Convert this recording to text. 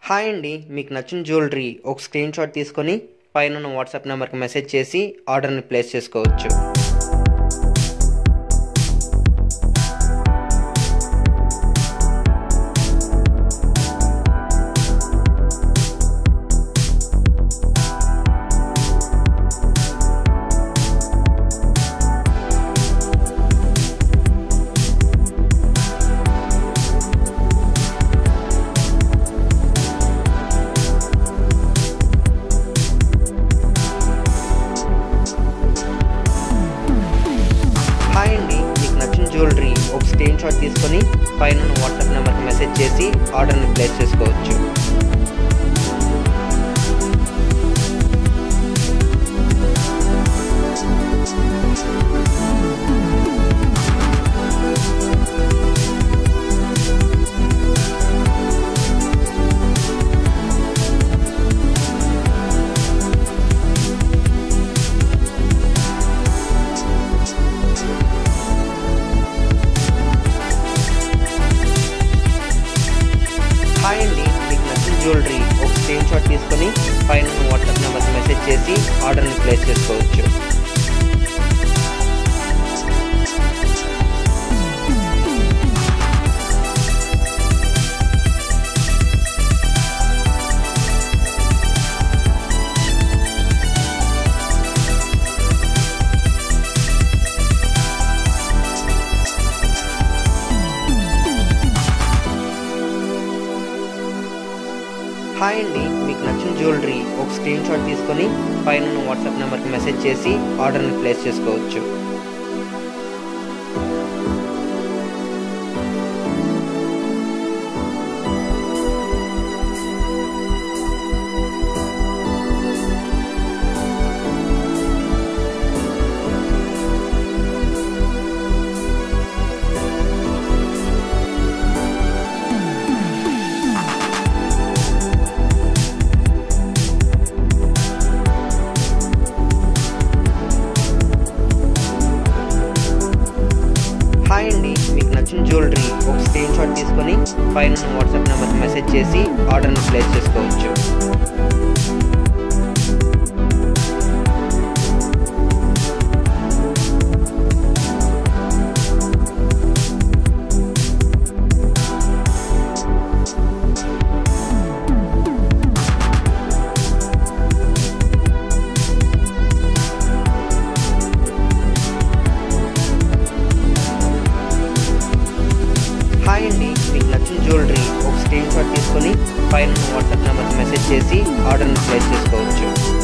Hi అండి, మీకు నచ్చిన జ్యువెలరీ ఒక స్క్రీన్ షాట్ తీసుకొని పైన ఉన్న వాట్సాప్ నెంబర్కి మెసేజ్ చేసి ఆర్డర్ని ప్లేస్ చేసుకోవచ్చు. హాయ్ అండి, మీకు నచ్చిన జ్యువెలరీ ఒక స్క్రీన్ షాట్ తీసుకొని పైన ఉన్న వాట్సాప్ నెంబర్కి మెసేజ్ చేసి ఆర్డర్ని ప్లేస్ చేసుకోవచ్చు. హాయ్ అండి, మీకు నచ్చిన జ్యువెలరీ ఒక స్క్రీన్ షాట్ తీసుకొని పైన ఉన్న వాట్సాప్ నెంబర్కి మెసేజ్ చేసి ఆర్డర్ని ప్లేస్ చేసుకోవచ్చు. హాయ్ అండి, మీకు నచ్చిన జ్యువెలరీ ఒక స్క్రీన్ షాట్ తీసుకొని పైన ఉన్న వాట్సాప్ నెంబర్కి మెసేజ్ చేసి ఆర్డర్ని ప్లేస్ చేసుకోవచ్చు. హాయ్ అండి, మీకు నచ్చిన జ్యువెలరీ ఒక స్క్రీన్ షాట్ తీసుకొని పైన ఉన్న వాట్సాప్ నెంబర్కి మెసేజ్ చేసి ఆర్డర్ని ప్లేస్ చేసుకోవచ్చు. హాయ్ అండి, మీకు నచ్చిన జ్యువెలరీ ఒక స్క్రీన్ షాట్ తీసుకొని పైన ఉన్న వాట్సాప్ నెంబర్కి మెసేజ్ చేసి ఆర్డర్ని ప్లేస్ చేసుకోవచ్చు.